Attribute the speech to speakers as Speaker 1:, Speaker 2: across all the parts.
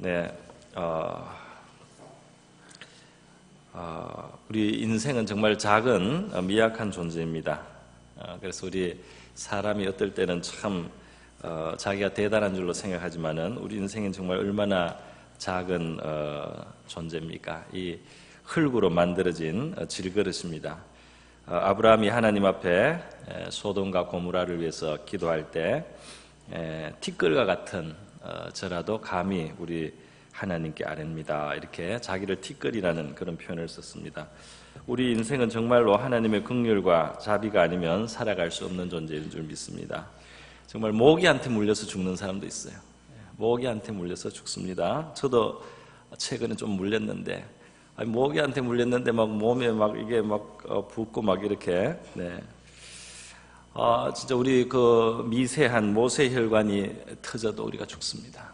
Speaker 1: 네, 우리 인생은 정말 작은 미약한 존재입니다. 그래서 우리 사람이 어떨 때는 참 자기가 대단한 줄로 생각하지만은 우리 인생은 정말 얼마나 작은 존재입니까? 이 흙으로 만들어진 질그릇입니다. 아브라함이 하나님 앞에 소돔과 고모라를 위해서 기도할 때 티끌과 같은 저라도 감히 우리 하나님께 아뢰입니다. 이렇게 자기를 티끌이라는 그런 표현을 썼습니다. 우리 인생은 정말로 하나님의 긍휼과 자비가 아니면 살아갈 수 없는 존재인 줄 믿습니다. 정말 모기한테 물려서 죽는 사람도 있어요. 모기한테 물려서 죽습니다. 저도 최근에 좀 물렸는데, 모기한테 물렸는데 막 몸에 막 이게 막 붓고 막 이렇게, 진짜 우리 그 미세한 모세혈관이 터져도 우리가 죽습니다.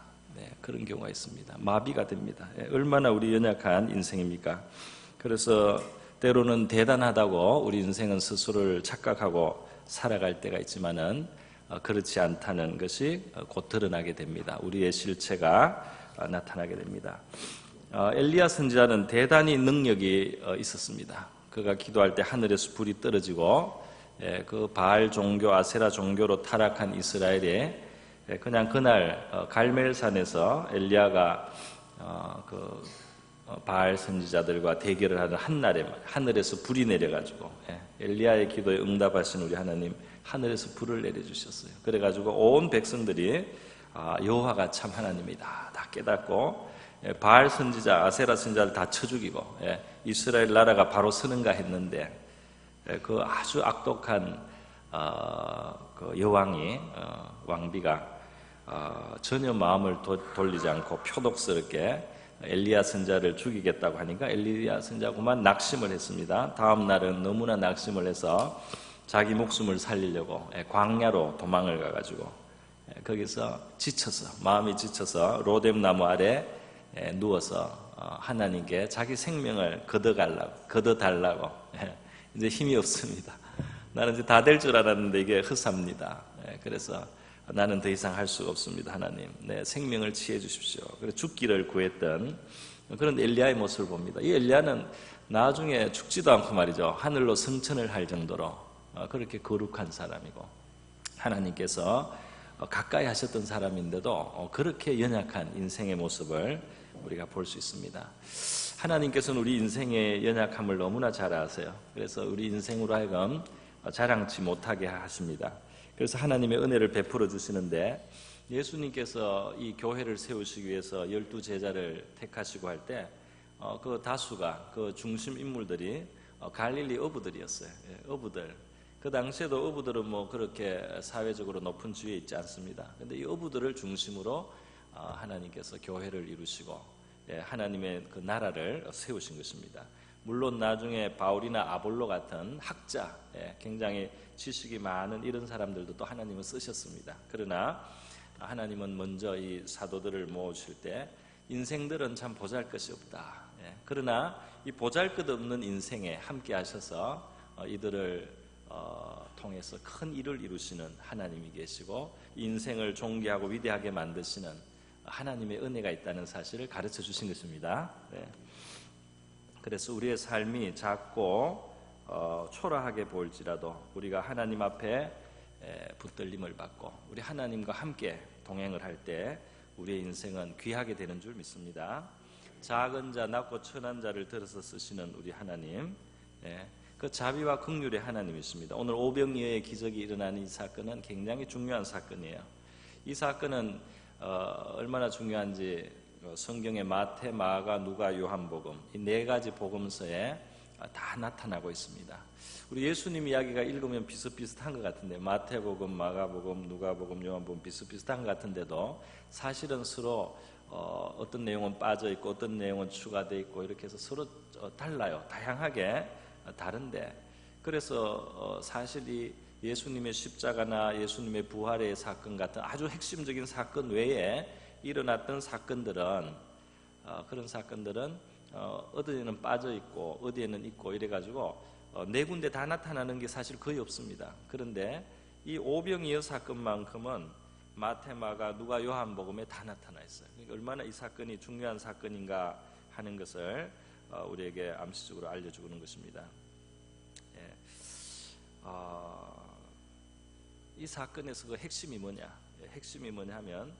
Speaker 1: 그런 경우가 있습니다. 마비가 됩니다. 얼마나 우리 연약한 인생입니까? 그래서 때로는 대단하다고 우리 인생은 스스로를 착각하고 살아갈 때가 있지만은 그렇지 않다는 것이 곧 드러나게 됩니다. 우리의 실체가 나타나게 됩니다. 엘리야 선지자는 대단히 능력이 있었습니다. 그가 기도할 때 하늘에서 불이 떨어지고 그 바알 종교, 아세라 종교로 타락한 이스라엘에 그냥 그날 갈멜산에서 엘리야가 그 바알 선지자들과 대결을 하는 한날에 하늘에서 불이 내려가지고 엘리야의 기도에 응답하신 우리 하나님 하늘에서 불을 내려주셨어요. 그래가지고 온 백성들이 여호와가 참 하나님이다 다 깨닫고 바알 선지자, 아세라 선지자를 다 쳐 죽이고 이스라엘 나라가 바로 서는가 했는데 그 아주 악독한 그 여왕이 왕비가 전혀 마음을 돌리지 않고 표독스럽게 엘리야 선자를 죽이겠다고 하니까 엘리야 선자구만 낙심을 했습니다. 다음 날은 너무나 낙심을 해서 자기 목숨을 살리려고 광야로 도망을 가가지고 거기서 지쳐서 마음이 지쳐서 로뎀 나무 아래 누워서 하나님께 자기 생명을 걷어달라고 이제 힘이 없습니다. 나는 이제 다 될 줄 알았는데 이게 허사입니다. 그래서 나는 더 이상 할 수가 없습니다. 하나님, 내 생명을 취해 주십시오. 그래서 죽기를 구했던 그런 엘리야의 모습을 봅니다. 이 엘리야는 나중에 죽지도 않고 말이죠. 하늘로 승천을 할 정도로 그렇게 거룩한 사람이고 하나님께서 가까이 하셨던 사람인데도 그렇게 연약한 인생의 모습을 우리가 볼 수 있습니다. 하나님께서는 우리 인생의 연약함을 너무나 잘 아세요. 그래서 우리 인생으로 하여금 자랑치 못하게 하십니다. 그래서 하나님의 은혜를 베풀어 주시는데 예수님께서 이 교회를 세우시기 위해서 12제자를 택하시고 할 때 그 다수가 그 중심 인물들이 갈릴리 어부들이었어요. 어부들. 그 당시에도 어부들은 뭐 그렇게 사회적으로 높은 지위에 있지 않습니다. 그런데 이 어부들을 중심으로 하나님께서 교회를 이루시고 하나님의 그 나라를 세우신 것입니다. 물론 나중에 바울이나 아볼로 같은 학자, 굉장히 지식이 많은 이런 사람들도 또 하나님은 쓰셨습니다. 그러나 하나님은 먼저 이 사도들을 모으실 때 인생들은 참 보잘것이 없다. 그러나 이 보잘것없는 인생에 함께 하셔서 이들을 통해서 큰 일을 이루시는 하나님이 계시고 인생을 존귀하고 위대하게 만드시는 하나님의 은혜가 있다는 사실을 가르쳐 주신 것입니다. 그래서 우리의 삶이 작고 초라하게 보일지라도 우리가 하나님 앞에 붙들림을 받고 우리 하나님과 함께 동행을 할 때 우리의 인생은 귀하게 되는 줄 믿습니다. 작은 자, 낮고 천한 자를 들어서 쓰시는 우리 하나님, 그 자비와 긍휼의 하나님이십니다. 오늘 오병이어의 기적이 일어나는 이 사건은 굉장히 중요한 사건이에요. 이 사건은 얼마나 중요한지 성경의 마태, 마가, 누가, 요한복음 이 네 가지 복음서에 다 나타나고 있습니다. 우리 예수님 이야기가 읽으면 비슷비슷한 것 같은데 마태복음, 마가복음, 누가복음, 요한복음 비슷비슷한 것 같은데도 사실은 서로 어떤 내용은 빠져 있고 어떤 내용은 추가되어 있고 이렇게 해서 서로 달라요. 다양하게 다른데 그래서 사실 이 예수님의 십자가나 예수님의 부활의 사건 같은 아주 핵심적인 사건 외에 일어났던 사건들은 그런 사건들은 어디에는 빠져 있고 어디에는 있고 이래가지고 네 군데 다 나타나는 게 사실 거의 없습니다. 그런데 이 오병이어 사건만큼은 마태, 마가, 누가, 요한복음에 다 나타나 있어요. 그러니까 얼마나 이 사건이 중요한 사건인가 하는 것을 우리에게 암시적으로 알려주는 것입니다. 예. 이 사건에서 그 핵심이 뭐냐? 핵심이 뭐냐면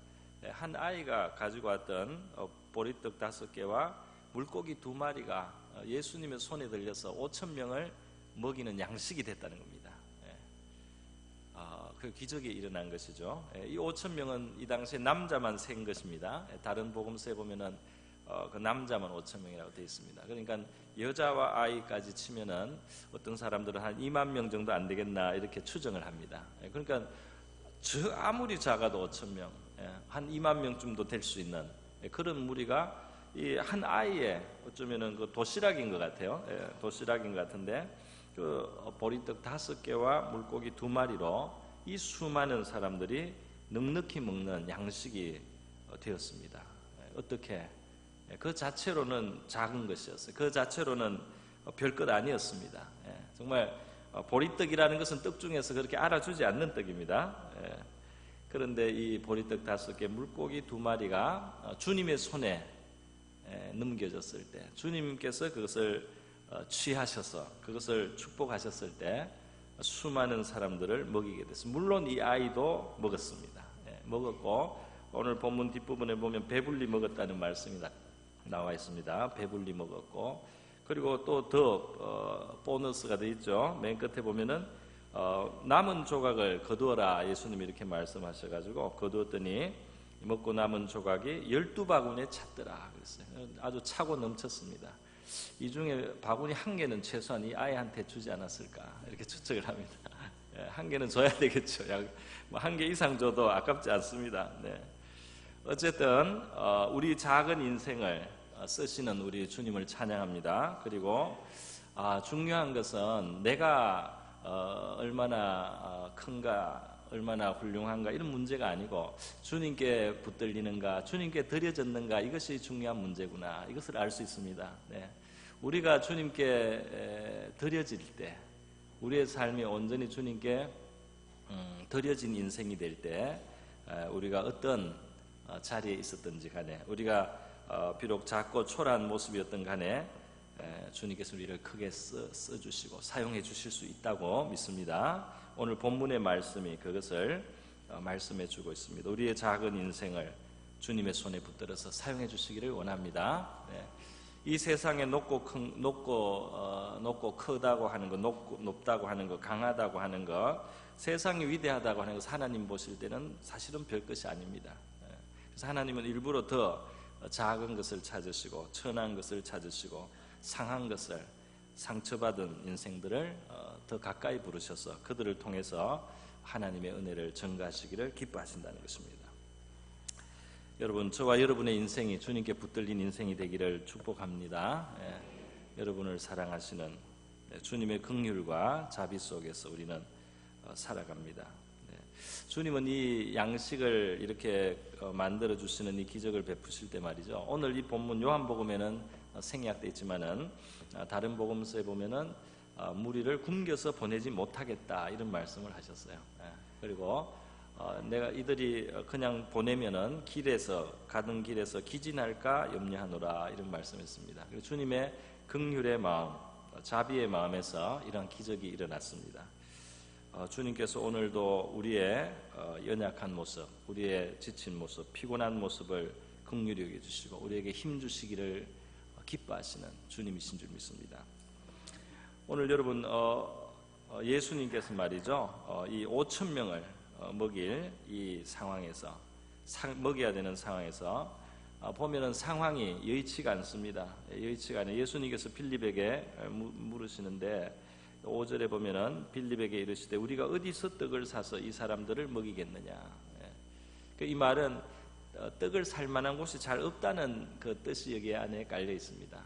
Speaker 1: 한 아이가 가지고 왔던 보리떡 5개와 물고기 2마리가 예수님의 손에 들려서 5,000명을 먹이는 양식이 됐다는 겁니다. 그 기적이 일어난 것이죠. 이 5,000명은 이 당시에 남자만 센 것입니다. 다른 복음서에 보면은 그 남자만 5,000명이라고 되어 있습니다. 그러니까 여자와 아이까지 치면은 어떤 사람들은 한 2만 명 정도 안 되겠나 이렇게 추정을 합니다. 그러니까 아무리 작아도 5,000명, 한 2만 명쯤도 될 수 있는 그런 무리가 이 한 아이의 어쩌면은 그 도시락인 것 같아요. 도시락인 것 같은데 그 보리떡 5개와 물고기 2마리로 이 수많은 사람들이 넉넉히 먹는 양식이 되었습니다. 어떻게? 그 자체로는 작은 것이었어요. 그 자체로는 별것 아니었습니다. 정말 보리떡이라는 것은 떡 중에서 그렇게 알아주지 않는 떡입니다. 그런데 이 보리떡 5개, 물고기 2마리가 주님의 손에 넘겨졌을 때, 주님께서 그것을 취하셔서 그것을 축복하셨을 때 수많은 사람들을 먹이게 됐습니다. 물론 이 아이도 먹었습니다. 먹었고 오늘 본문 뒷부분에 보면 배불리 먹었다는 말씀이 나와 있습니다. 배불리 먹었고, 그리고 또 더 보너스가 되어 있죠. 맨 끝에 보면은 남은 조각을 거두어라, 예수님이 이렇게 말씀하셔가지고 거두었더니 먹고 남은 조각이 12바구니에 찼더라 그랬어요. 아주 차고 넘쳤습니다. 이 중에 바구니 1개는 최소한 이 아이한테 주지 않았을까 이렇게 추측을 합니다. 1개는 줘야 되겠죠. 1개 이상 줘도 아깝지 않습니다. 어쨌든 우리 작은 인생을 쓰시는 우리 주님을 찬양합니다. 그리고 중요한 것은 내가 얼마나 큰가, 얼마나 훌륭한가 이런 문제가 아니고 주님께 붙들리는가, 주님께 드려졌는가, 이것이 중요한 문제구나, 이것을 알 수 있습니다. 우리가 주님께 드려질 때, 우리의 삶이 온전히 주님께 드려진 인생이 될 때, 우리가 어떤 자리에 있었든지 간에, 우리가 비록 작고 초라한 모습이었던 간에 주님께서 우리를 크게 써주시고 사용해 주실 수 있다고 믿습니다. 오늘 본문의 말씀이 그것을 말씀해 주고 있습니다. 우리의 작은 인생을 주님의 손에 붙들어서 사용해 주시기를 원합니다. 이 세상에 높고 크다고 하는 것, 높다고 하는 것, 강하다고 하는 것, 세상이 위대하다고 하는 것, 하나님 보실 때는 사실은 별것이 아닙니다. 그래서 하나님은 일부러 더 작은 것을 찾으시고 천한 것을 찾으시고 상한 것을, 상처받은 인생들을 더 가까이 부르셔서 그들을 통해서 하나님의 은혜를 전가하시기를 기뻐하신다는 것입니다. 여러분, 저와 여러분의 인생이 주님께 붙들린 인생이 되기를 축복합니다. 여러분을 사랑하시는 주님의 긍휼과 자비 속에서 우리는 살아갑니다. 주님은 이 양식을 이렇게 만들어 주시는 이 기적을 베푸실 때 말이죠, 오늘 이 본문 요한복음에는 생략되어 있지만은 다른 복음서에 보면은 무리를 굶겨서 보내지 못하겠다 이런 말씀을 하셨어요. 그리고 내가 이들이 그냥 보내면은 가는 길에서 기진할까 염려하노라 이런 말씀했습니다. 그리고 주님의 긍휼의 마음, 자비의 마음에서 이런 기적이 일어났습니다. 주님께서 오늘도 우리의 연약한 모습, 우리의 지친 모습, 피곤한 모습을 긍휼히 여겨 주시고 우리에게 힘 주시기를 기뻐하시는 주님이신 줄 믿습니다. 오늘 여러분 예수님께서 말이죠, 이 5,000명을 먹일 이 상황에서, 먹여야 되는 상황에서 보면은 상황이 여의치가 않습니다. 여의치가 않아요. 예수님께서 빌립에게 물으시는데 5절에 보면은 빌립에게 이르시되 우리가 어디서 떡을 사서 이 사람들을 먹이겠느냐. 이 말은 떡을 살 만한 곳이 잘 없다는 그 뜻이 여기 안에 깔려 있습니다.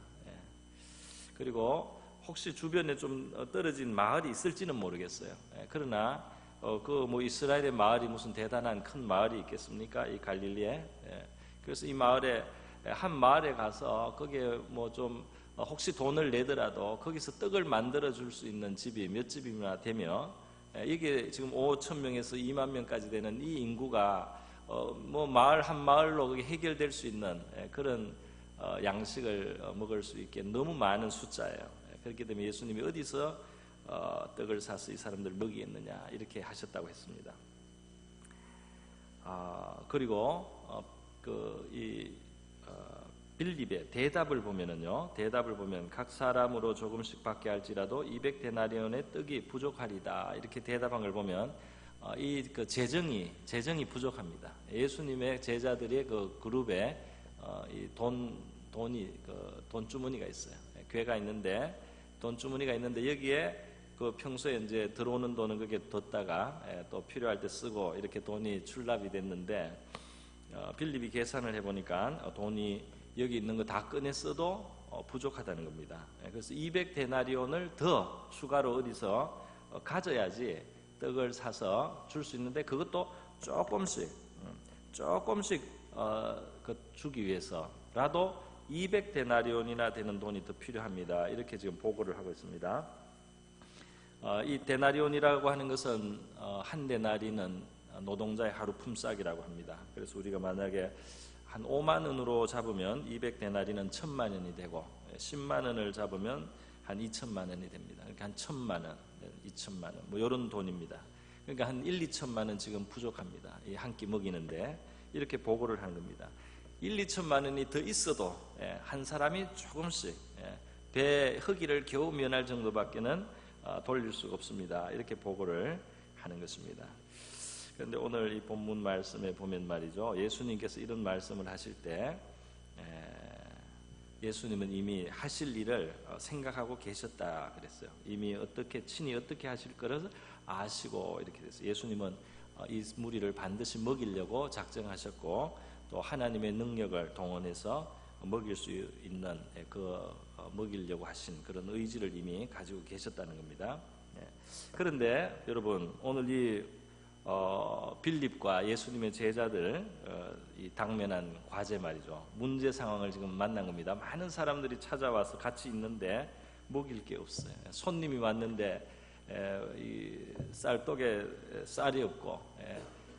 Speaker 1: 그리고 혹시 주변에 좀 떨어진 마을이 있을지는 모르겠어요. 그러나 그 뭐 이스라엘의 마을이 무슨 대단한 큰 마을이 있겠습니까? 이 갈릴리에. 그래서 이 마을에 한 마을에 가서 거기에 뭐 좀 혹시 돈을 내더라도 거기서 떡을 만들어 줄 수 있는 집이 몇 집이나 되며, 이게 지금 5,000명에서 2만 명까지 되는 이 인구가 뭐 마을 한 마을로 그게 해결될 수 있는 그런 양식을 먹을 수 있게 너무 많은 숫자예요. 그렇기 때문에 예수님이 어디서 떡을 사서 이 사람들을 먹이겠느냐 이렇게 하셨다고 했습니다. 그리고 빌립의 대답을 보면은요, 대답을 보면 각 사람으로 조금씩 받게 할지라도 200데나리온의 떡이 부족하리다 이렇게 대답한 걸 보면 그 재정이 부족합니다. 예수님의 제자들의 그 그룹에 이 돈이 돈 주머니가 있어요. 괴가 있는데 돈 주머니가 있는데 여기에 그 평소에 이제 들어오는 돈은 그게 뒀다가 또 필요할 때 쓰고 이렇게 돈이 출납이 됐는데 빌립이 계산을 해보니까 돈이 여기 있는 거 다 꺼내 써도 부족하다는 겁니다. 그래서 200데나리온을 더 추가로 어디서 가져야지 떡을 사서 줄 수 있는데 그것도 조금씩 주기 위해서라도 200데나리온이나 되는 돈이 더 필요합니다. 이렇게 지금 보고를 하고 있습니다. 이 데나리온이라고 하는 것은 한 데나리는 노동자의 하루 품삯이라고 합니다. 그래서 우리가 만약에 한 5만 원으로 잡으면 200데나리는 1,000만 원이 되고 10만 원을 잡으면 한 2천만 원이 됩니다. 그러니까 한 1,000만 원, 2천만 원 뭐 이런 돈입니다. 그러니까 한 1, 2천만 원 지금 부족합니다. 이 한 끼 먹이는데 이렇게 보고를 한 겁니다. 1, 2천만 원이 더 있어도 한 사람이 조금씩 배 허기를 겨우 면할 정도밖에는 돌릴 수가 없습니다. 이렇게 보고를 하는 것입니다. 그런데 오늘 이 본문 말씀에 보면 말이죠, 예수님께서 이런 말씀을 하실 때 예수님은 이미 하실 일을 생각하고 계셨다 그랬어요. 이미 친히 어떻게 하실 거를 아시고 이렇게 됐어요. 예수님은 이 무리를 반드시 먹이려고 작정하셨고 또 하나님의 능력을 동원해서 먹일 수 있는 먹이려고 하신 그런 의지를 이미 가지고 계셨다는 겁니다. 그런데 여러분 오늘 이 빌립과 예수님의 제자들 이 당면한 과제 말이죠. 문제 상황을 지금 만난 겁니다. 많은 사람들이 찾아와서 같이 있는데 먹일 게 없어요. 손님이 왔는데 이 쌀떡에 쌀이 없고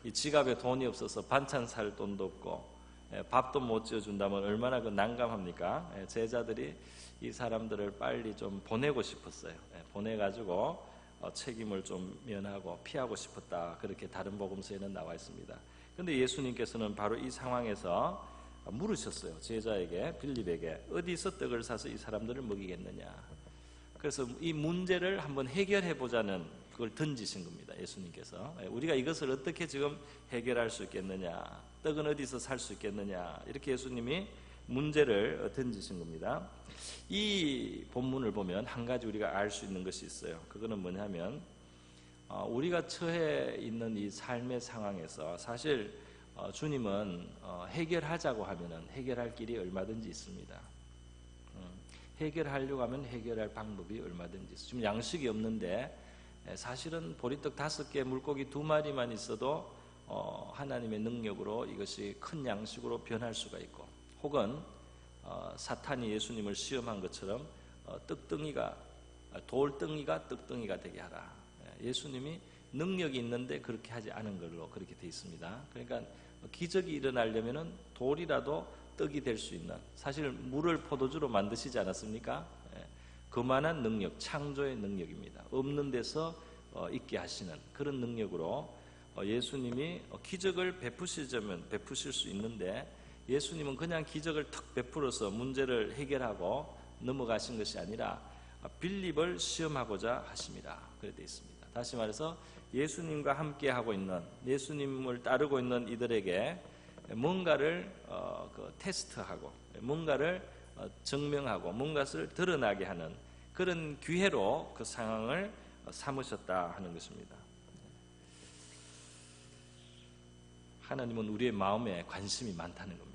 Speaker 1: 이 지갑에 돈이 없어서 반찬 살 돈도 없고 밥도 못 지어준다면 얼마나 난감합니까? 제자들이 이 사람들을 빨리 좀 보내고 싶었어요. 보내가지고 책임을 좀 면하고 피하고 싶었다. 그렇게 다른 복음서에는 나와 있습니다. 그런데 예수님께서는 바로 이 상황에서 물으셨어요. 제자에게, 빌립에게 어디서 떡을 사서 이 사람들을 먹이겠느냐. 그래서 이 문제를 한번 해결해 보자는 그걸 던지신 겁니다. 예수님께서 우리가 이것을 어떻게 지금 해결할 수 있겠느냐, 떡은 어디서 살 수 있겠느냐, 이렇게 예수님이 문제를 던지신 겁니다. 이 본문을 보면 한 가지 우리가 알 수 있는 것이 있어요. 그거는 뭐냐면 우리가 처해 있는 이 삶의 상황에서 사실 주님은 해결하자고 하면은 해결할 길이 얼마든지 있습니다. 해결하려고 하면 해결할 방법이 얼마든지 있어요. 지금 양식이 없는데 사실은 보리떡 5개, 물고기 2마리만 있어도 하나님의 능력으로 이것이 큰 양식으로 변할 수가 있고, 혹은 사탄이 예수님을 시험한 것처럼 돌덩이가 떡덩이가 되게 하라. 예수님이 능력이 있는데 그렇게 하지 않은 걸로 그렇게 돼 있습니다. 그러니까 기적이 일어나려면은 돌이라도 떡이 될 수 있는, 사실 물을 포도주로 만드시지 않았습니까? 그만한 능력, 창조의 능력입니다. 없는 데서 있게 하시는 그런 능력으로 예수님이 기적을 베푸시자면 베푸실 수 있는데, 예수님은 그냥 기적을 턱 베풀어서 문제를 해결하고 넘어가신 것이 아니라 빌립을 시험하고자 하심이라 그렇게 되어 있습니다. 다시 말해서 예수님과 함께 하고 있는, 예수님을 따르고 있는 이들에게 뭔가를 테스트하고 뭔가를 증명하고 뭔가를 드러나게 하는 그런 기회로 그 상황을 삼으셨다 하는 것입니다. 하나님은 우리의 마음에 관심이 많다는 겁니다.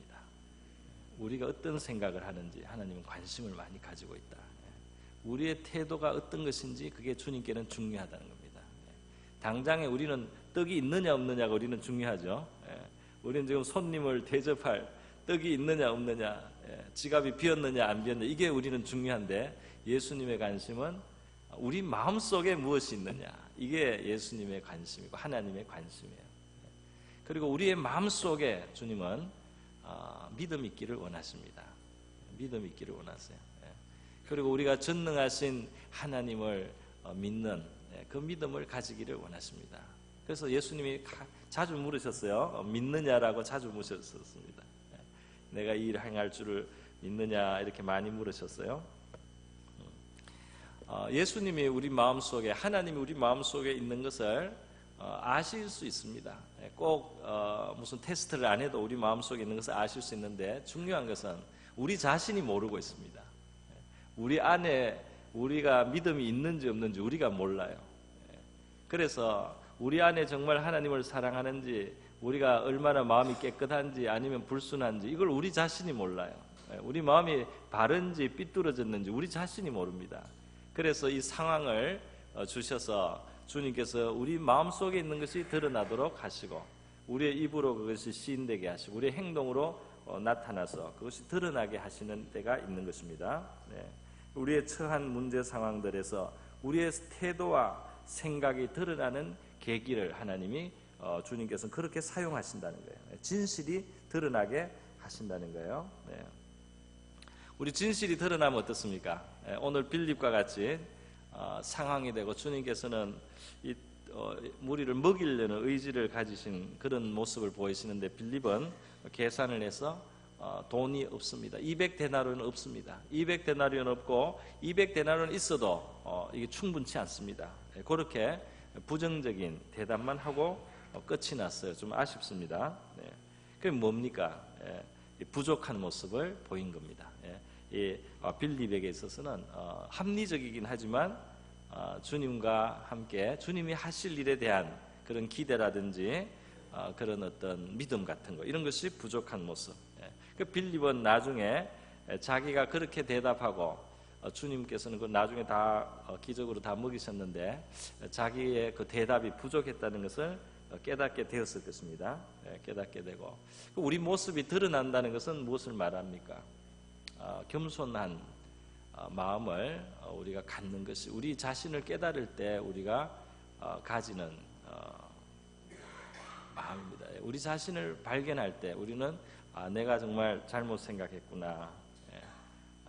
Speaker 1: 우리가 어떤 생각을 하는지 하나님은 관심을 많이 가지고 있다. 우리의 태도가 어떤 것인지 그게 주님께는 중요하다는 겁니다. 당장에 우리는 떡이 있느냐 없느냐가 우리는 중요하죠. 우리는 지금 손님을 대접할 떡이 있느냐 없느냐, 지갑이 비었느냐 안 비었느냐, 이게 우리는 중요한데, 예수님의 관심은 우리 마음속에 무엇이 있느냐, 이게 예수님의 관심이고 하나님의 관심이에요. 그리고 우리의 마음속에 주님은 믿음이 있기를 원하십니다. 믿음이 있기를 원하세요. 그리고 우리가 전능하신 하나님을 믿는 그 믿음을 가지기를 원하십니다. 그래서 예수님이 자주 물으셨어요. 믿느냐라고 자주 물으셨습니다. 내가 이 일을 행할 줄을 믿느냐 이렇게 많이 물으셨어요. 예수님이 우리 마음속에, 하나님이 우리 마음속에 있는 것을 아실 수 있습니다. 꼭 무슨 테스트를 안 해도 우리 마음속에 있는 것을 아실 수 있는데, 중요한 것은 우리 자신이 모르고 있습니다. 우리 안에 우리가 믿음이 있는지 없는지 우리가 몰라요. 그래서 우리 안에 정말 하나님을 사랑하는지, 우리가 얼마나 마음이 깨끗한지 아니면 불순한지 이걸 우리 자신이 몰라요. 우리 마음이 바른지 삐뚤어졌는지 우리 자신이 모릅니다. 그래서 이 상황을 주셔서 주님께서 우리 마음속에 있는 것이 드러나도록 하시고, 우리의 입으로 그것이 시인되게 하시고, 우리의 행동으로 나타나서 그것이 드러나게 하시는 때가 있는 것입니다. 우리의 처한 문제 상황들에서 우리의 태도와 생각이 드러나는 계기를 하나님이 주님께서는 그렇게 사용하신다는 거예요. 진실이 드러나게 하신다는 거예요. 우리 진실이 드러나면 어떻습니까? 오늘 빌립과 같이 상황이 되고 주님께서는 이 무리를 먹이려는 의지를 가지신 그런 모습을 보이시는데, 빌립은 계산을 해서 돈이 없습니다. 200데나리온은 없습니다. 200데나리온 없고 200데나리온 있어도 이게 충분치 않습니다. 그렇게 부정적인 대답만 하고 끝이 났어요. 좀 아쉽습니다. 그게 뭡니까? 부족한 모습을 보인 겁니다. 이 빌립에게 있어서는 합리적이긴 하지만 주님과 함께 주님이 하실 일에 대한 그런 기대라든지 그런 어떤 믿음 같은 거, 이런 것이 부족한 모습. 그 빌립은 나중에 자기가 그렇게 대답하고 주님께서는 그 나중에 다 기적으로 다 먹이셨는데 자기의 그 대답이 부족했다는 것을 깨닫게 되었을 것입니다. 깨닫게 되고, 우리 모습이 드러난다는 것은 무엇을 말합니까? 겸손한 마음을 우리가 갖는 것이, 우리 자신을 깨달을 때 우리가 가지는 마음입니다. 우리 자신을 발견할 때 우리는 내가 정말 잘못 생각했구나,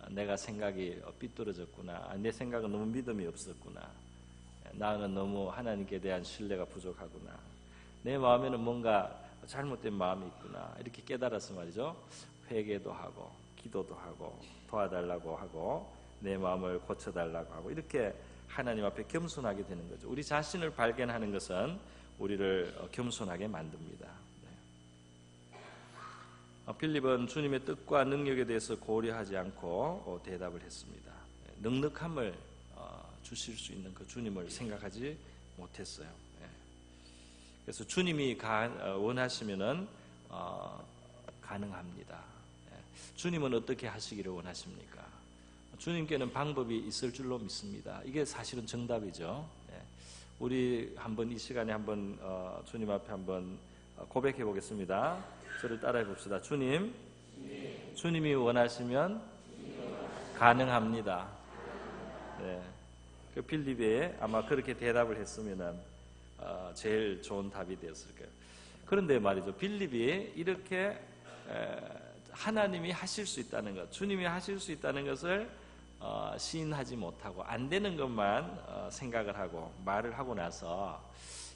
Speaker 1: 내가 생각이 삐뚤어졌구나, 내 생각은 너무 믿음이 없었구나, 나는 너무 하나님께 대한 신뢰가 부족하구나, 내 마음에는 뭔가 잘못된 마음이 있구나, 이렇게 깨달아서 말이죠, 회개도 하고 기도도 하고 도와달라고 하고 내 마음을 고쳐달라고 하고, 이렇게 하나님 앞에 겸손하게 되는 거죠. 우리 자신을 발견하는 것은 우리를 겸손하게 만듭니다. 빌립은 주님의 뜻과 능력에 대해서 고려하지 않고 대답을 했습니다. 넉넉함을 주실 수 있는 그 주님을 생각하지 못했어요. 그래서 주님이 원하시면은 가능합니다. 주님은 어떻게 하시기를 원하십니까? 주님께는 방법이 있을 줄로 믿습니다. 이게 사실은 정답이죠. 우리 한번 이 시간에 한번 주님 앞에 한번 고백해 보겠습니다. 저를 따라해 봅시다. 주님이 원하시면 가능합니다. 그 빌립에 아마 그렇게 대답을 했으면은 제일 좋은 답이 되었을 거예요. 그런데 말이죠, 빌립이 이렇게 하나님이 하실 수 있다는 것, 주님이 하실 수 있다는 것을 시인하지 못하고 안 되는 것만 생각을 하고 말을 하고 나서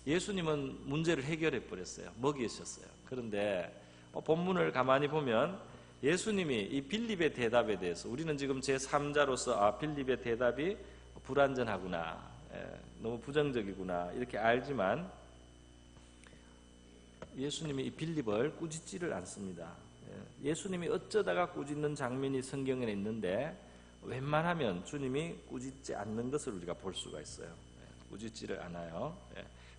Speaker 1: 예수님은 문제를 해결해 버렸어요. 먹이셨어요. 그런데 본문을 가만히 보면 예수님이 이 빌립의 대답에 대해서, 우리는 지금 제3자로서 빌립의 대답이 불완전하구나, 너무 부정적이구나 이렇게 알지만, 예수님이 이 빌립을 꾸짖지를 않습니다. 예수님이 어쩌다가 꾸짖는 장면이 성경에 있는데 웬만하면 주님이 꾸짖지 않는 것을 우리가 볼 수가 있어요. 꾸짖지를 않아요.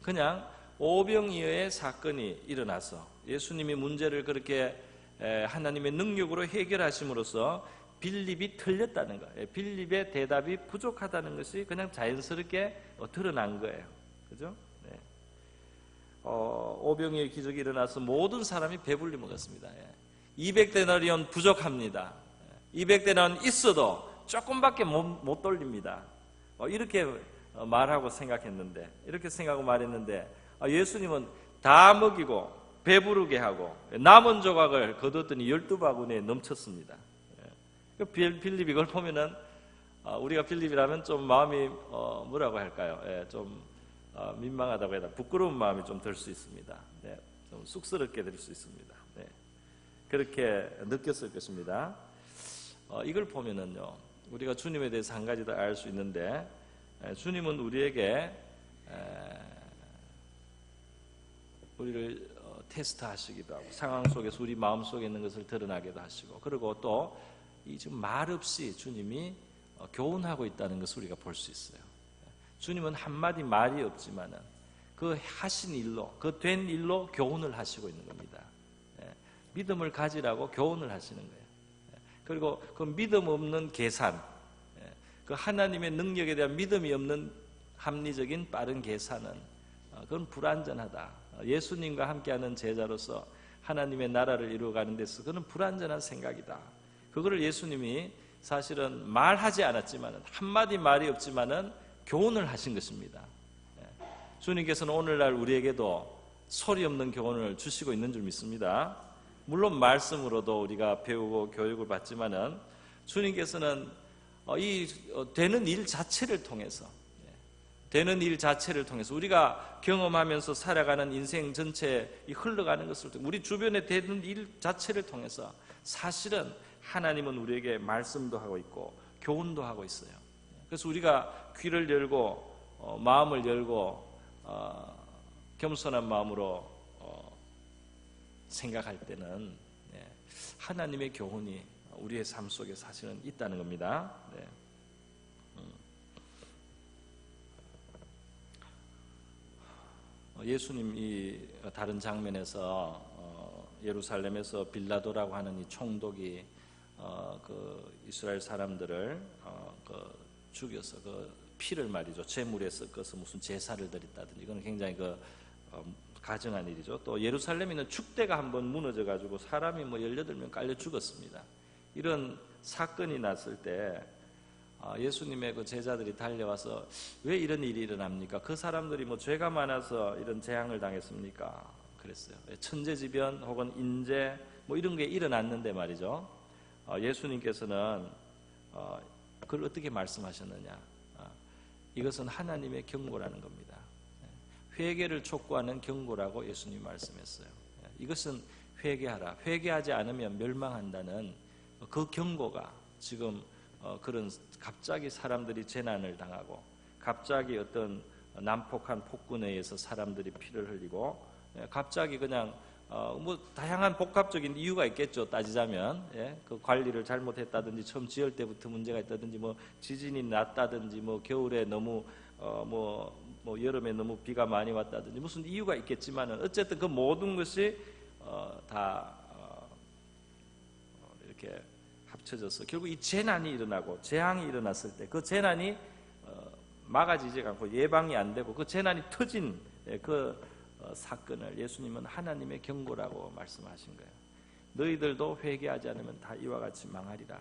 Speaker 1: 그냥 오병이어의 사건이 일어나서 예수님이 문제를 그렇게 하나님의 능력으로 해결하심으로써 빌립이 틀렸다는 거예요. 빌립의 대답이 부족하다는 것이 그냥 자연스럽게 드러난 거예요. 그죠? 오병이어의 기적이 일어나서 모든 사람이 배불리 먹었습니다. 200데나리온 부족합니다. 200데나리온 있어도 조금밖에 못 돌립니다. 이렇게 말하고 생각했는데, 이렇게 생각하고 말했는데 예수님은 다 먹이고 배부르게 하고 남은 조각을 거뒀더니 12바구니에 넘쳤습니다. 빌립이 그걸 보면은 우리가 빌립이라면 좀 마음이 뭐라고 할까요? 좀 민망하다고 해야 되나, 부끄러운 마음이 좀 들 수 있습니다. 좀 쑥스럽게 될 수 있습니다. 그렇게 느꼈을 것입니다. 이걸 보면은요, 우리가 주님에 대해서 한 가지 더 알 수 있는데, 주님은 우리에게 우리를 테스트하시기도 하고, 상황 속에서 우리 마음 속에 있는 것을 드러나기도 하시고, 그리고 또 이 지금 말 없이 주님이 교훈하고 있다는 것을 우리가 볼 수 있어요. 주님은 한마디 말이 없지만은 그 하신 일로, 그 된 일로 교훈을 하시고 있는 겁니다. 믿음을 가지라고 교훈을 하시는 거예요. 그리고 그 믿음 없는 계산, 그 하나님의 능력에 대한 믿음이 없는 합리적인 빠른 계산은 그건 불완전하다. 예수님과 함께하는 제자로서 하나님의 나라를 이루어가는 데서 그건 불완전한 생각이다. 그거를 예수님이 사실은 말하지 않았지만은, 한마디 말이 없지만은 교훈을 하신 것입니다. 주님께서는 오늘날 우리에게도 소리 없는 교훈을 주시고 있는 줄 믿습니다. 물론 말씀으로도 우리가 배우고 교육을 받지만은 주님께서는 이 되는 일 자체를 통해서, 우리가 경험하면서 살아가는 인생 전체에 흘러가는 것을 통해, 우리 주변에 되는 일 자체를 통해서 사실은 하나님은 우리에게 말씀도 하고 있고 교훈도 하고 있어요. 그래서 우리가 귀를 열고 마음을 열고 겸손한 마음으로 생각할 때는 하나님의 교훈이 우리의 삶 속에 사실은 있다는 겁니다. 예수님이 다른 장면에서 예루살렘에서 빌라도라고 하는 이 총독이 그 이스라엘 사람들을 죽여서 그 피를 말이죠, 제물에 섞어서 무슨 제사를 드렸다든지, 이건 굉장히 가증한 일이죠. 또 예루살렘에 있는 축대가 한번 무너져 가지고 사람이 18명 깔려 죽었습니다. 이런 사건이 났을 때 예수님의 그 제자들이 달려와서 왜 이런 일이 일어납니까? 그 사람들이 죄가 많아서 이런 재앙을 당했습니까? 그랬어요. 천재지변 혹은 인재 이런 게 일어났는데 말이죠, 예수님께서는 그걸 어떻게 말씀하셨느냐? 이것은 하나님의 경고라는 겁니다. 회개를 촉구하는 경고라고 예수님이 말씀했어요. 이것은 회개하라. 회개하지 않으면 멸망한다는 그 경고가 지금 그런 갑자기 사람들이 재난을 당하고, 갑자기 어떤 난폭한 폭군에 의해서 사람들이 피를 흘리고, 갑자기 그냥 다양한 복합적인 이유가 있겠죠. 따지자면 그 관리를 잘못했다든지, 처음 지을 때부터 문제가 있다든지, 지진이 났다든지, 겨울에 너무 여름에 너무 비가 많이 왔다든지 무슨 이유가 있겠지만은, 어쨌든 그 모든 것이 다 이렇게 합쳐져서 결국 이 재난이 일어나고 재앙이 일어났을 때, 그 재난이 막아지지 않고 예방이 안 되고 그 재난이 터진 그 사건을 예수님은 하나님의 경고라고 말씀하신 거예요. 너희들도 회개하지 않으면 다 이와 같이 망하리라.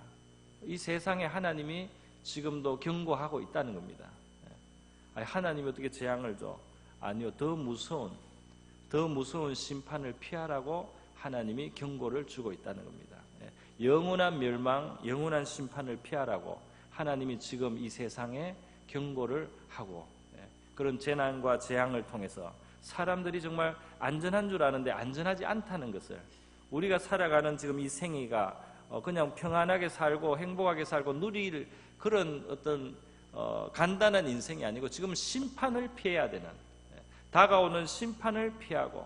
Speaker 1: 이 세상에 하나님이 지금도 경고하고 있다는 겁니다. 하나님이 어떻게 재앙을 줘? 아니요, 더 무서운 심판을 피하라고 하나님이 경고를 주고 있다는 겁니다. 영원한 멸망, 영원한 심판을 피하라고 하나님이 지금 이 세상에 경고를 하고, 그런 재난과 재앙을 통해서 사람들이 정말 안전한 줄 아는데 안전하지 않다는 것을, 우리가 살아가는 지금 이 생애가 그냥 평안하게 살고 행복하게 살고 누릴 그런 어떤 간단한 인생이 아니고, 지금 심판을 피해야 되는, 다가오는 심판을 피하고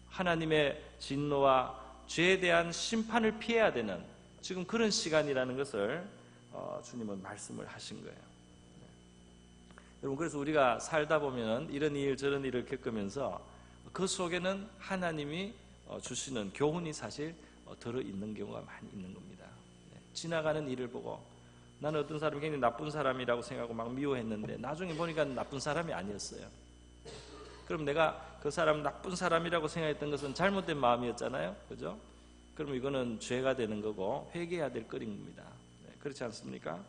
Speaker 1: 하나님의 진노와 죄에 대한 심판을 피해야 되는 지금 그런 시간이라는 것을 주님은 말씀을 하신 거예요. 여러분, 그래서 우리가 살다 보면 이런 일 저런 일을 겪으면서 그 속에는 하나님이 주시는 교훈이 사실 들어있는 경우가 많이 있는 겁니다. 지나가는 일을 보고 나는 어떤 사람이 굉장히 나쁜 사람이라고 생각하고 막 미워했는데 나중에 보니까 나쁜 사람이 아니었어요. 그럼 내가 그 사람 나쁜 사람이라고 생각했던 것은 잘못된 마음이었잖아요, 그죠? 그럼 이거는 죄가 되는 거고 회개해야 될 거린 겁니다. 그렇지 않습니까?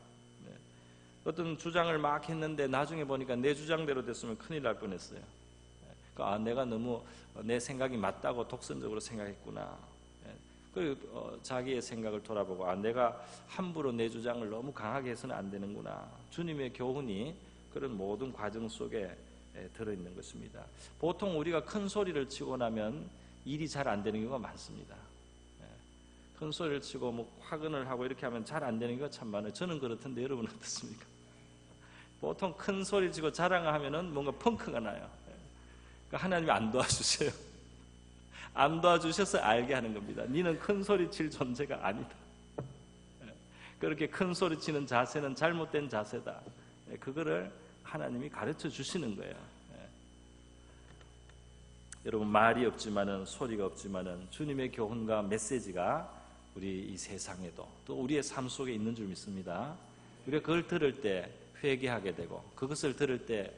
Speaker 1: 어떤 주장을 막 했는데 나중에 보니까 내 주장대로 됐으면 큰일 날 뻔했어요. 그러니까 내가 너무 내 생각이 맞다고 독선적으로 생각했구나. 그리고 자기의 생각을 돌아보고 내가 함부로 내 주장을 너무 강하게 해서는 안 되는구나. 주님의 교훈이 그런 모든 과정 속에 들어있는 것입니다. 보통 우리가 큰 소리를 치고 나면 일이 잘 안 되는 경우가 많습니다. 큰 소리를 치고 뭐 화근을 하고 이렇게 하면 잘 안 되는 경우가 참 많아요. 저는 그렇던데 여러분은 어떻습니까? 보통 큰 소리 치고 자랑하면은 뭔가 펑크가 나요. 그러니까 하나님이 안 도와주세요. 안 도와주셔서 알게 하는 겁니다. 니는 큰 소리 칠 존재가 아니다. 그렇게 큰 소리 치는 자세는 잘못된 자세다. 그거를 하나님이 가르쳐 주시는 거예요. 여러분, 말이 없지만은, 소리가 없지만은 주님의 교훈과 메시지가 우리 이 세상에도 또 우리의 삶 속에 있는 줄 믿습니다. 우리가 그걸 들을 때 회개하게 되고, 그것을 들을 때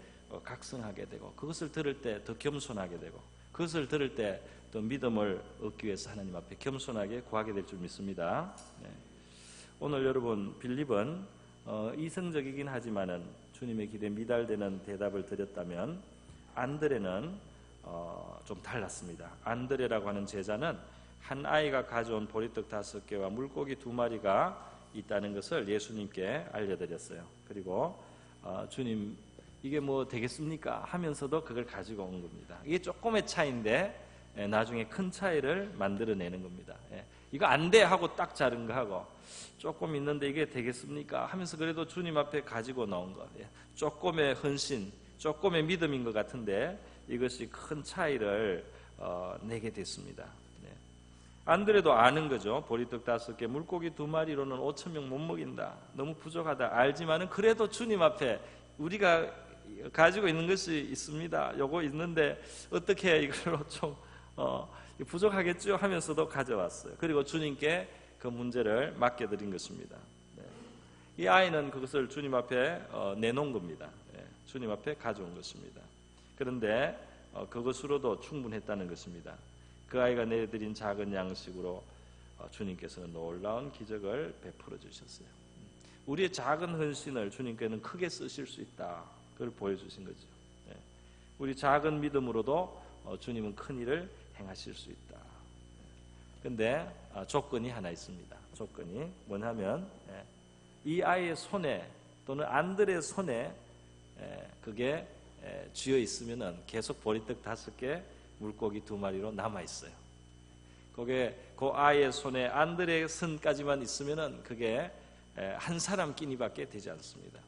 Speaker 1: 각성하게 되고, 그것을 들을 때 더 겸손하게 되고, 그것을 들을 때 또 믿음을 얻기 위해서 하나님 앞에 겸손하게 구하게 될 줄 믿습니다. 오늘 여러분, 빌립은 이성적이긴 하지만은 주님의 기대에 미달되는 대답을 드렸다면, 안드레는 좀 달랐습니다. 안드레라고 하는 제자는 한 아이가 가져온 보리떡 5개와 물고기 2마리가 있다는 것을 예수님께 알려드렸어요. 그리고 주님, 이게 뭐 되겠습니까? 하면서도 그걸 가지고 온 겁니다. 이게 조금의 차이인데 나중에 큰 차이를 만들어내는 겁니다. 이거 안 돼 하고 딱 자른 거 하고, 조금 있는데 이게 되겠습니까? 하면서 그래도 주님 앞에 가지고 나온 것, 조금의 헌신, 조금의 믿음인 것 같은데 이것이 큰 차이를 내게 됐습니다. 안드레도 아는 거죠. 보리떡 5개, 물고기 2마리로는 5,000명 못 먹인다, 너무 부족하다 알지만은 그래도 주님 앞에 우리가 가지고 있는 것이 있습니다. 요거 있는데 어떻게 이걸로 좀 부족하겠죠 하면서도 가져왔어요. 그리고 주님께 그 문제를 맡겨드린 것입니다. 이 아이는 그것을 주님 앞에 내놓은 겁니다. 주님 앞에 가져온 것입니다. 그런데 그것으로도 충분했다는 것입니다. 그 아이가 내드린 작은 양식으로 주님께서는 놀라운 기적을 베풀어 주셨어요. 우리의 작은 헌신을 주님께는 크게 쓰실 수 있다, 그걸 보여주신 거죠. 우리 작은 믿음으로도 주님은 큰 일을 행하실 수 있다. 그런데 조건이 하나 있습니다. 조건이 뭐냐면, 이 아이의 손에 또는 안드레의 손에 그게 쥐어 있으면은 계속 보리떡 5개, 물고기 2마리로 남아 있어요. 그게 그 아이의 손에 안드레의 손까지만 있으면은 그게 한 사람 끼니밖에 되지 않습니다.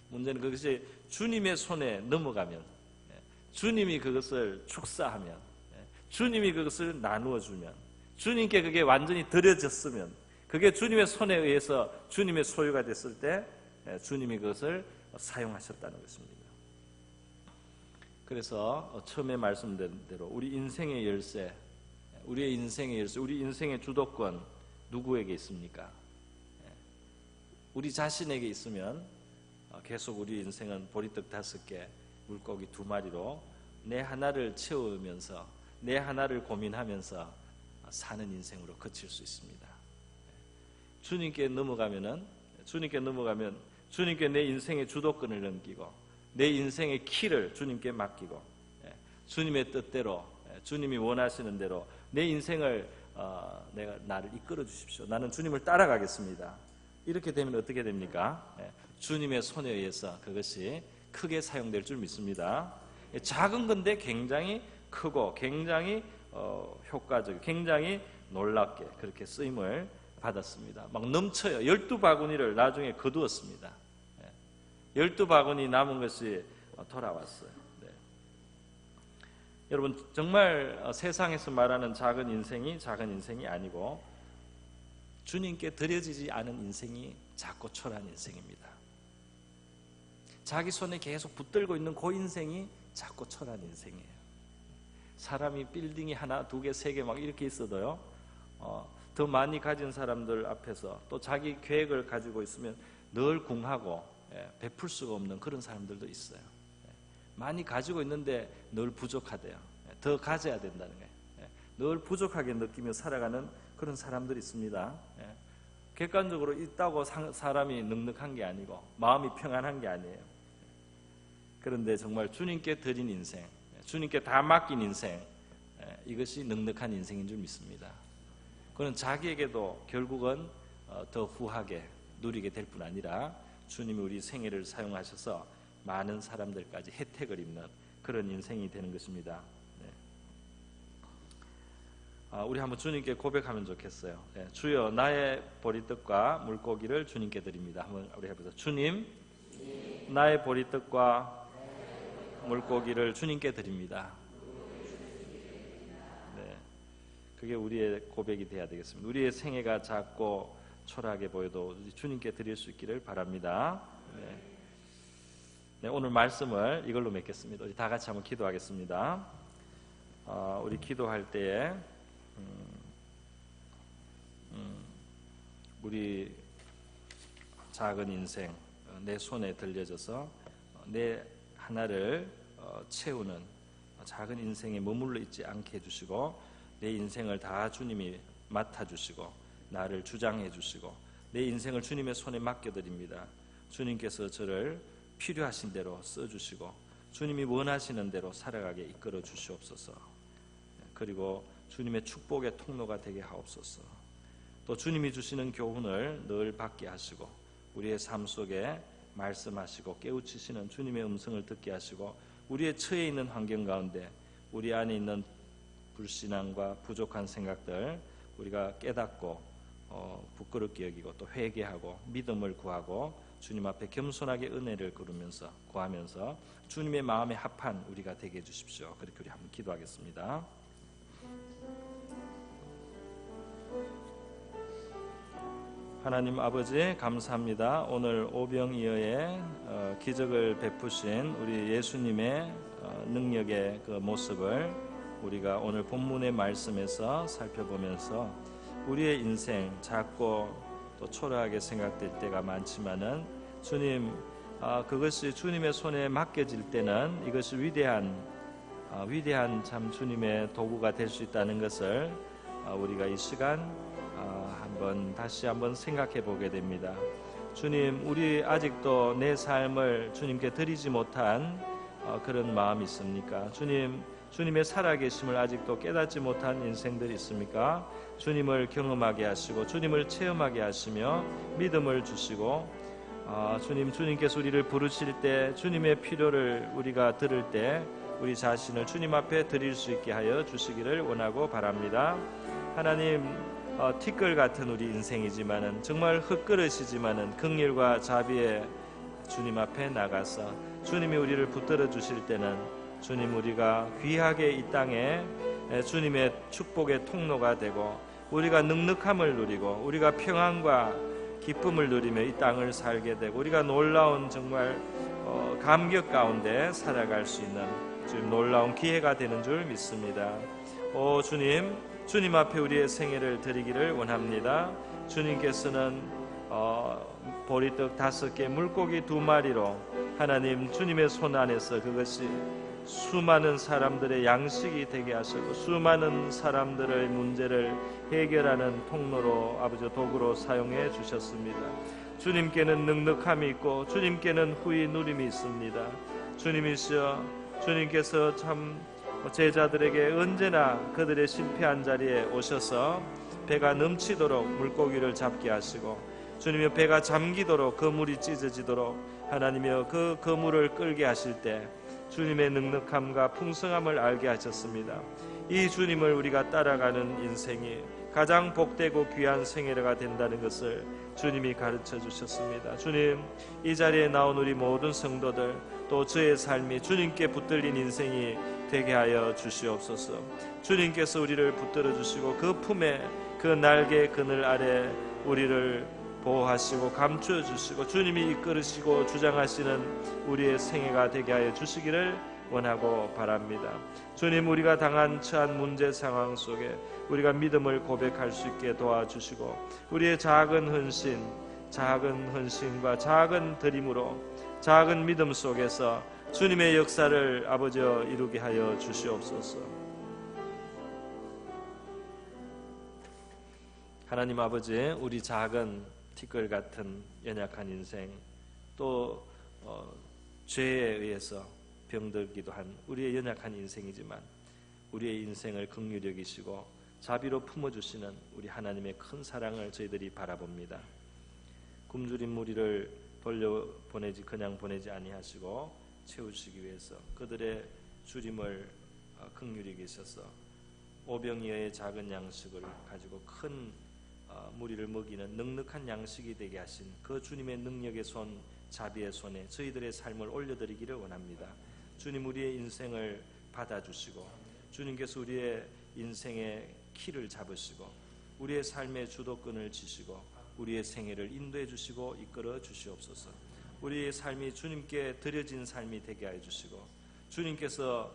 Speaker 1: 문제는 그것이 주님의 손에 넘어가면, 주님이 그것을 축사하면, 주님이 그것을 나누어 주면, 주님께 그게 완전히 드려졌으면, 그게 주님의 손에 의해서 주님의 소유가 됐을 때 주님이 그것을 사용하셨다는 것입니다. 그래서 처음에 말씀드린 대로 우리 인생의 열쇠, 우리의 인생의 열쇠, 우리 인생의 주도권 누구에게 있습니까? 우리 자신에게 있으면 계속 우리 인생은 보리떡 5개, 물고기 2마리로 내 하나를 채우면서, 내 하나를 고민하면서 사는 인생으로 그칠 수 있습니다. 주님께 넘어가면 주님께 내 인생의 주도권을 넘기고, 내 인생의 키를 주님께 맡기고, 주님의 뜻대로, 주님이 원하시는 대로 내 인생을 나를 이끌어 주십시오. 나는 주님을 따라가겠습니다. 이렇게 되면 어떻게 됩니까? 주님의 손에 의해서 그것이 크게 사용될 줄 믿습니다. 작은 건데 굉장히 크고 굉장히 효과적, 굉장히 놀랍게 그렇게 쓰임을 받았습니다. 막 넘쳐요. 12바구니를 나중에 거두었습니다. 12바구니 남은 것이 돌아왔어요. 여러분, 정말 세상에서 말하는 작은 인생이 아니고 주님께 드려지지 않은 인생이 작고 초라한 인생입니다. 자기 손에 계속 붙들고 있는 그 인생이 작고 초라한 인생이에요. 사람이 빌딩이 하나, 2개, 3개 막 이렇게 있어도요, 더 많이 가진 사람들 앞에서 또 자기 계획을 가지고 있으면 늘 궁하고 베풀 수가 없는 그런 사람들도 있어요. 많이 가지고 있는데 늘 부족하대요. 더 가져야 된다는 거예요. 늘 부족하게 느끼며 살아가는 그런 사람들이 있습니다. 객관적으로 있다고 사람이 넉넉한 게 아니고 마음이 평안한 게 아니에요. 그런데 정말 주님께 드린 인생, 주님께 다 맡긴 인생, 이것이 넉넉한 인생인 줄 믿습니다. 그는 자기에게도 결국은 더 후하게 누리게 될 뿐 아니라 주님이 우리 생애를 사용하셔서 많은 사람들까지 혜택을 입는 그런 인생이 되는 것입니다. 우리 한번 주님께 고백하면 좋겠어요. 주여, 나의 보리떡과 물고기를 주님께 드립니다. 한번 우리 해보자. 주님, 나의 보리떡과 물고기를 주님께 드립니다. 그게 우리의 고백이 돼야 되겠습니다. 우리의 생애가 작고 초라하게 보여도 주님께 드릴 수 있기를 바랍니다. 오늘 말씀을 이걸로 맺겠습니다. 우리 다 같이 한번 기도하겠습니다. 우리 기도할 때에 우리 작은 인생 내 손에 들려져서 내 하나를 채우는 작은 인생에 머물러 있지 않게 해주시고, 내 인생을 다 주님이 맡아주시고 나를 주장해 주시고 내 인생을 주님의 손에 맡겨드립니다. 주님께서 저를 필요하신 대로 써주시고 주님이 원하시는 대로 살아가게 이끌어 주시옵소서. 그리고 주님의 축복의 통로가 되게 하옵소서. 또 주님이 주시는 교훈을 늘 받게 하시고 우리의 삶 속에 말씀하시고 깨우치시는 주님의 음성을 듣게 하시고, 우리의 처해 있는 환경 가운데 우리 안에 있는 불신앙과 부족한 생각들 우리가 깨닫고 부끄럽게 여기고 또 회개하고 믿음을 구하고 주님 앞에 겸손하게 은혜를 구하면서 주님의 마음에 합한 우리가 되게 해주십시오. 그렇게 우리 한번 기도하겠습니다. 하나님 아버지, 감사합니다. 오늘 오병이어의 기적을 베푸신 우리 예수님의 능력의 그 모습을 우리가 오늘 본문의 말씀에서 살펴보면서 우리의 인생 작고 또 초라하게 생각될 때가 많지만은 주님, 그것이 주님의 손에 맡겨질 때는 이것이 위대한 참 주님의 도구가 될 수 있다는 것을 우리가 이 시간 다시 한번 생각해 보게 됩니다. 주님, 우리 아직도 내 삶을 주님께 드리지 못한 그런 마음이 있습니까? 주님의 살아계심을 아직도 깨닫지 못한 인생들이 있습니까? 주님을 경험하게 하시고 주님을 체험하게 하시며 믿음을 주시고, 주님께서 우리를 부르실 때 주님의 필요를 우리가 들을 때 우리 자신을 주님 앞에 드릴 수 있게 하여 주시기를 원하고 바랍니다. 하나님, 티끌 같은 우리 인생이지만은 정말 흙그릇이지만은 긍휼과 자비에 주님 앞에 나가서 주님이 우리를 붙들어 주실 때는 주님, 우리가 귀하게 이 땅에 주님의 축복의 통로가 되고 우리가 넉넉함을 누리고 우리가 평안과 기쁨을 누리며 이 땅을 살게 되고 우리가 놀라운 정말 감격 가운데 살아갈 수 있는 주님 놀라운 기회가 되는 줄 믿습니다. 주님 앞에 우리의 생애를 드리기를 원합니다. 주님께서는 보리떡 5개 물고기 2마리로 하나님 주님의 손 안에서 그것이 수많은 사람들의 양식이 되게 하시고 수많은 사람들의 문제를 해결하는 통로로 아버지 도구로 사용해 주셨습니다. 주님께는 넉넉함이 있고 주님께는 후히 누림이 있습니다. 주님께서 참 제자들에게 언제나 그들의 실패한 자리에 오셔서 배가 넘치도록 물고기를 잡게 하시고 주님의 배가 잠기도록 그물이 찢어지도록 하나님이여 그 그물을 끌게 하실 때 주님의 넉넉함과 풍성함을 알게 하셨습니다. 이 주님을 우리가 따라가는 인생이 가장 복되고 귀한 생애가 된다는 것을 주님이 가르쳐 주셨습니다. 주님, 이 자리에 나온 우리 모든 성도들 또 저의 삶이 주님께 붙들린 인생이 되게 하여 주시옵소서. 주님께서 우리를 붙들어 주시고 그 품에 그 날개 그늘 아래 우리를 보호하시고 감추어 주시고 주님이 이끌으시고 주장하시는 우리의 생애가 되게 하여 주시기를 원하고 바랍니다. 주님, 우리가 당한 처한 문제 상황 속에 우리가 믿음을 고백할 수 있게 도와주시고 우리의 작은 헌신과 작은 드림으로 작은 믿음 속에서 주님의 역사를 아버지여 이루게 하여 주시옵소서. 하나님 아버지, 우리 작은 티끌 같은 연약한 인생 또 죄에 의해서 병들기도 한 우리의 연약한 인생이지만 우리의 인생을 긍휼히 여기시고 자비로 품어주시는 우리 하나님의 큰 사랑을 저희들이 바라봅니다. 굶주린 무리를 그냥 보내지 아니하시고 채우시기 위해서 그들의 주림을 긍휼히 여기셔서 오병이어의 작은 양식을 가지고 큰 무리를 먹이는 넉넉한 양식이 되게 하신 그 주님의 능력의 손, 자비의 손에 저희들의 삶을 올려드리기를 원합니다. 주님, 우리의 인생을 받아주시고 주님께서 우리의 인생의 키를 잡으시고 우리의 삶의 주도권을 지시고 우리의 생애를 인도해 주시고 이끌어 주시옵소서. 우리의 삶이 주님께 드려진 삶이 되게 하여 주시고 주님께서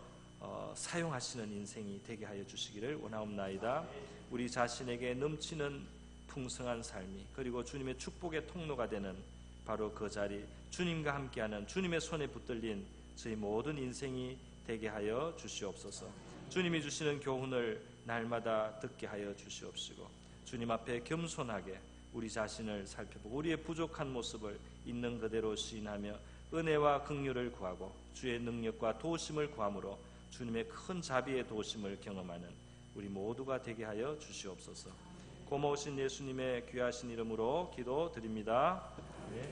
Speaker 1: 사용하시는 인생이 되게 하여 주시기를 원하옵나이다. 우리 자신에게 넘치는 풍성한 삶이 그리고 주님의 축복의 통로가 되는 바로 그 자리, 주님과 함께하는 주님의 손에 붙들린 저희 모든 인생이 되게 하여 주시옵소서. 주님이 주시는 교훈을 날마다 듣게 하여 주시옵시고 주님 앞에 겸손하게 우리 자신을 살펴보고 우리의 부족한 모습을 있는 그대로 시인하며 은혜와 긍휼을 구하고 주의 능력과 도우심을 구함으로 주님의 큰 자비의 도우심을 경험하는 우리 모두가 되게 하여 주시옵소서. 고마우신 예수님의 귀하신 이름으로 기도드립니다.